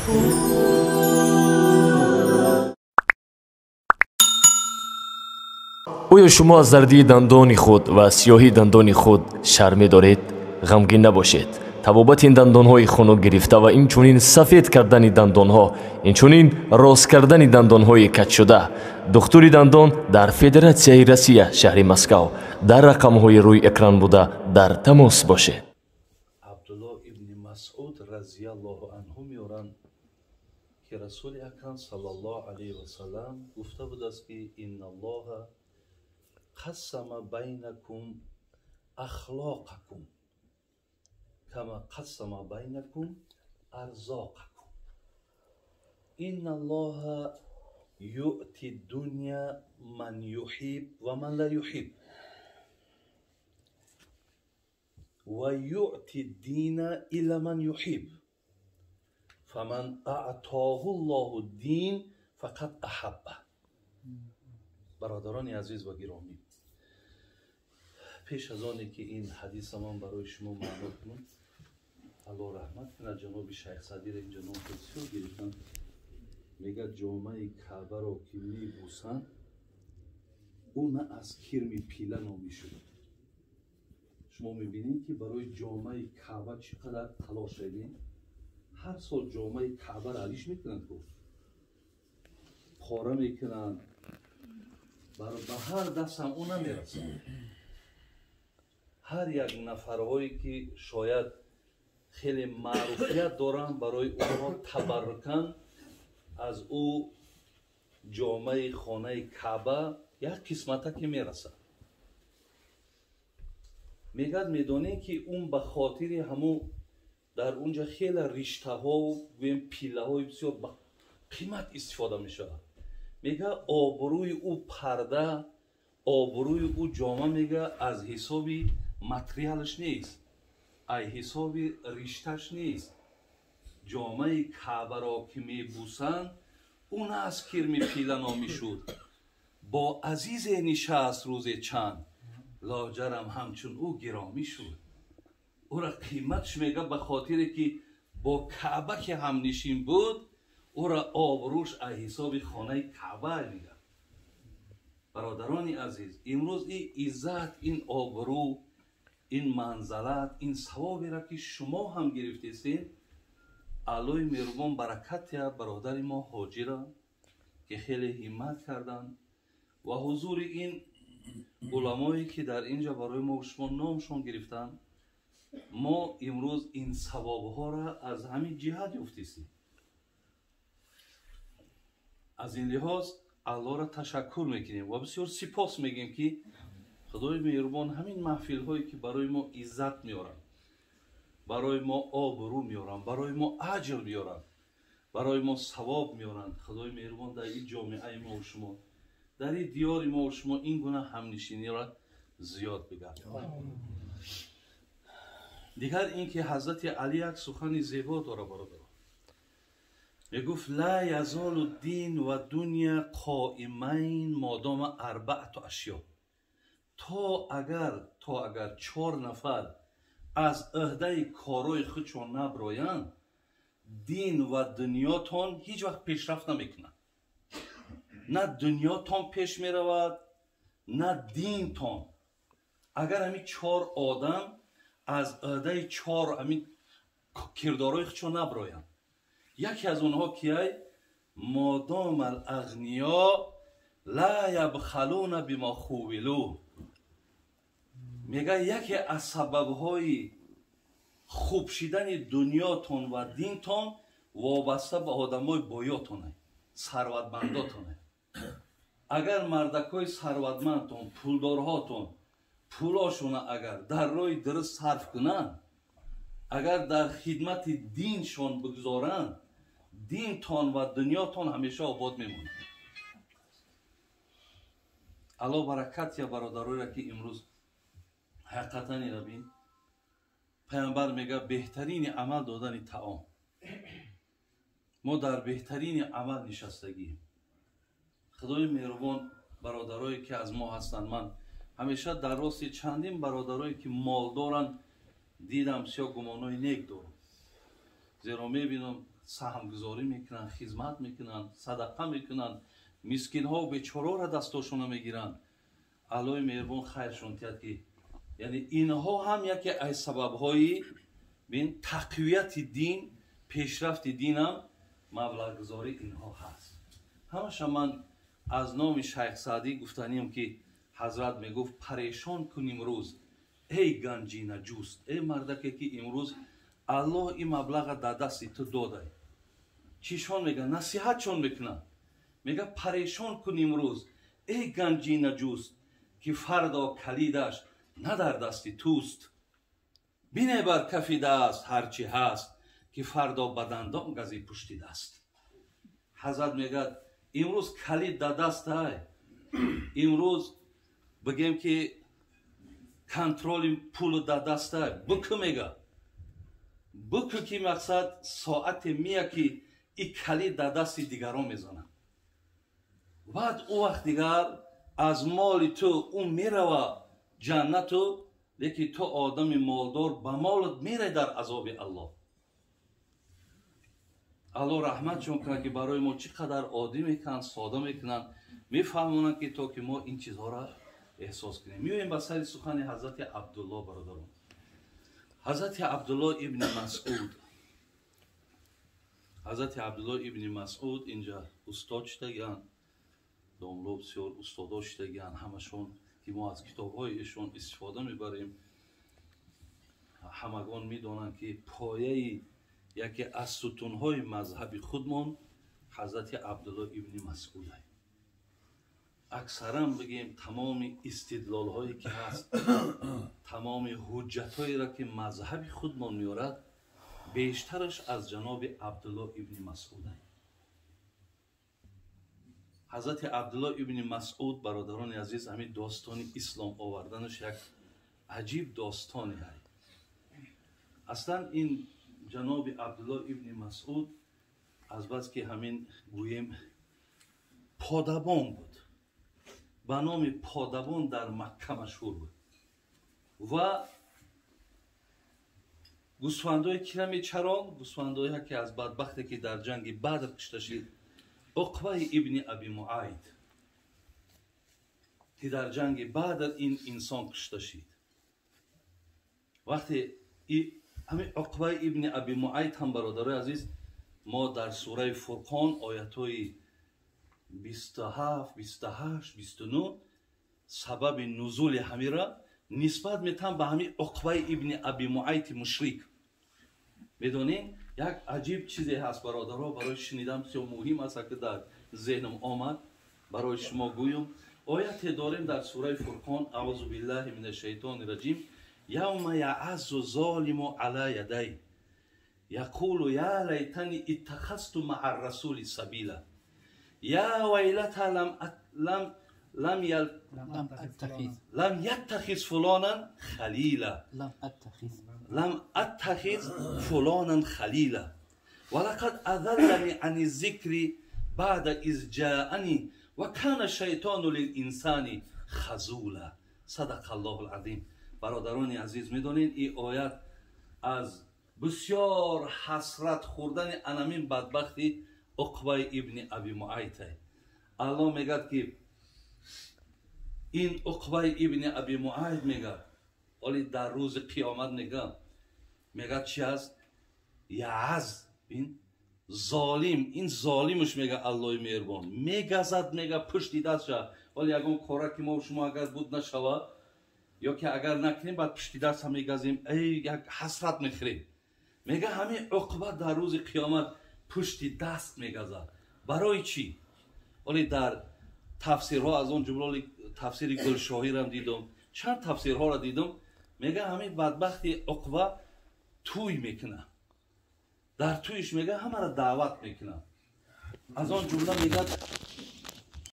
آیا شما از زردی دندان خود و سیاهی دندان خود شرم دارید؟ غمگین نباشید. طبابت این دندان های خنک گرفته و اینچنین سفید کردن دندان ها، اینچنین راست کردن دندان های کج شده، دکتر دندان در فدراسیای روسیه شهر مسکو در رقم های روی اکران بوده در تماس باشید. عبدالله ابن مسعود رضی الله عنه میورند که رسول اکرم صلی الله علیه و سلم گفته بود است که ان الله قسم بینکم اخلاقکم کما قسم بینکم ارزاقکم. ان الله یؤتی الدنیا من یحب و من لا یحب و یؤتی الدین الی من یحب فمن اعطاه الله الدین فقط احبه. برادران عزیز و گرامی، پیش از آنی که این حدیث من برای شما معنا کنم، الله رحمت کنه جناب شیخ صدیر اینجا نام بسیار گرفتن. میگه جامعه کعبه را که میبوسند اون از کرم پیله نامی شده. شما میبینید که برای جامعه کعبه چقدر تلاش شدین. هر سال جامعه کعبه را علیش میکنند، پاره میکنند، به هر دست هم اون نمیرسند. هر یک نفرهایی که شاید خیلی معروفیت دارن برای اونها تبرکن از او جامعه خانه کعبه یک قسمت که میرسه. میگد میدونه که اون به خاطر همو در اونجا خیلی رشته ها و پیله های بسیار با قیمت استفاده میشه. میگه آبروی او پرده، آبروی او جامعه میگه از حسابی متریالش نیست، ای حسابی رشتهش نیست. جامعه کعبه را که میبوسند اون از کرم پیله نامی شد. با عزیز نشست روز چند، لاجرم همچون او گرامی شد. او را قیمتش میگه به خاطر که با کعبه که هم نشین بود، او را آبروش ای حساب خانه کعبه میگه. برادران عزیز، امروز این عزت، این آبرو، این منزلت، این ثوابی را که شما هم گرفتید، علای مهربان برکت برادر ما حاجی را که خیلی همت کردند و حضور این علمایی که در اینجا برای ما و شما نامشون گرفتن، ما امروز این ثواب ها را از همین جهت یافتیم. از این لحاظ الله را تشکر میکنیم و بسیار سپاس میگیم که خدای مهربان همین محفل هایی که برای ما عزت میارن، برای ما آبرو میارن، برای ما اجر میارن، برای ما ثواب میارن، خدای مهربان در این جامعه ما و شما، در این دیار ما و شما این گونه همنشینی را زیاد بگردن. دیگر اینکه حضرت علی یک سخن زیبا داره برادر، میگفت لا یزال الدین و دنیا قائمین مادام اربعت اشیا. تا اگر 4 نفر از عهده کارای خودشون نبرایند، دین و دنیاتون هیچ وقت پیشرفت نمیکنه. نه دنیاتون پیش میرود نه دینتون. اگر همین 4 آدم از عهده 4 همین کردارای خودشون نبرایند، یکی از اونها کیه؟ مادام الاغنیا لا یبخلون بما خوولو. میگه یکی از سببهای خوب شدن دنیاتون و دینتون وابسته به آدمای بایاتونه، ثروتمنداتونه. اگر مردکای ثروتمندتون، پولدارهاتون پولاشون اگر در راه درست صرف کنن، اگر در خدمت دینشون بگذارن، دینتون و دنیاتون همیشه آباد میمونه. الله برکت یا برادرایی را که امروز حقیقتا نبین، پیامبر میگه بهترین عمل دادن طعام. ما در بهترین عمل نشستگیم. خدای مهربان برادرایی که از ما هستند، من همیشه در راست چندین برادرایی که مال دارن دیدم، سیا گمانای نیک دارن. зеро мебинам саҳмгузорӣ мекунанд, хизмат мекунанд, садақа мекунанд, мискинҳо бечораро дастошона мегиранд. аллои меҳрубон хайршон диҳад ки яъне инҳо ҳам яке аз сабабҳои бин тақвияти дин, пешрафти динам маблағгузори инҳо ҳаст. ҳамаша ман аз номи шайх Саъдӣ гуфтаниям ки ҳазрат мегуфт парешон кун имрӯз эй ганҷи наҷуст, эй мардаке ки имрӯз аллоҳ ин маблаға дар дасти ту додай. чишон мега насиҳатшон мекунад, мега парешон кун имрӯз эй ганҷи наҷуст ки фардо калидаш на дар дасти туст. бине бар кафи даст ҳарчи ҳаст ки фардо ба дандон гази пушти даст. ҳазрат мегӯяд имрӯз калид дар дастай, имрӯз бигем ки контроли пулу дар дастай, бикӯ мега бикӯ ки мақсад соате мия ки и калид дар дасти дигарон мезанад. баъд ӯ вақт дигар аз моли ту ӯ мерава ҷаннату, лекин ту одами молдор ба молат мерай дар азоби аллоҳ. аллоҳ раҳматшон кунад ки барои мо чӣ қадар оддӣ мекунанд, сода мекунанд, мефаҳмонанд ки то ки мо ин чизҳоро эҳсос кунем. меоем ба сари сухани ҳазрати абдулло бародарон. ҳазрати абдулло ибни масъуд, ҳазрати абдулло ибни масъуд инҷа устод шудагианд, домло бисёр устодо шудагианд, ҳамашон ки мо аз китобҳои ишон истифода мебарем. ҳамагон медонанд ки пояи яке аз сутунҳои мазҳаби худмон ҳазрати абдулло ибни масъуд аст. аксаран бигем тамоми истидлолҳое ки ҳаст, тамоми ҳуҷҷатҳоеро ки мазҳаби худмон меорад, бештараш аз ҷаноби абдулло ибни масъуд аст. ҳазрати абдулло ибни масъуд, бародарони азиз, ҳамин достони ислом оварданаш як аҷиб достоне аст. аслан ин ҷаноби абдулло ибни масъуд азбас ки ҳамин гӯем подабон буд, ба номи подабон дар Макка машҳур буд ва гӯсфандҳои кира мечаронд, гӯсфандҳое ки аз бадбахте ки дар ҷанги Бадр кушта шид, уқбаи ибни аби муайд ки дар ҷанги Бадр ин инсон кушта шид. вақте ҳамин уқбаи ибни аби муайд ҳам, бародарои азиз, мо дар сураи Фурқон оятҳои 27, 28, 29 сабаби нузули ҳамира нисбат метавон ба ҳамин уқбаи ибни аби муайди мушрик. медонем як аҷиб чизе ҳаст, бародаро, барои шунидан бисёр муҳим аст ки дар зеҳнам омад, барои шумо гӯём. ояте дорем дар сураи Фурқон: аъузу биллаҳи минаш шайтони раҷим. явма яъаззу золиму ала ядай яқулу я лайтани иттахазту маъа расули сабила я вайлата лам яттахиз фулонан халила лам аттахиз фулонан халила валақад адаллани ани зикри баъда из ҷаъани ва кана шайтону лилинсани хазула. садақаллоҳул азим. бародарони азиз, медонед ин оят аз бисёр ҳасрат хӯрдани анамин бадбахти уқбаи ибни аби муайд аст. аллоҳ мегӯяд ки ин уқбаи ибни аби муайд мегӯяд, оли дар рӯзи қиёмат мегӯяд чи аст? яъаз, ин золим, ин золимуш мега аллоҳи меҳрубон мегазад, мега пушти дастша, оли ягон кора ки мо шумо агар буд нашавад ё ки агар накунем баъд пушти даст ҳам мегазем, эй як ҳасрат мехӯрем. мега ҳамин уқба дар рӯзи қиёмат пушти даст мегазад. барои чӣ? оли дар тафсирҳо аз он ҷумла тафсири гулшоҳирам дидум, чанд тафсирҳоро дидум, мега ҳамин бадбахти уқба тӯй мекунад. дар тӯйш мега ҳамаро даъват мекунад. аз он ҷумла мегӯяд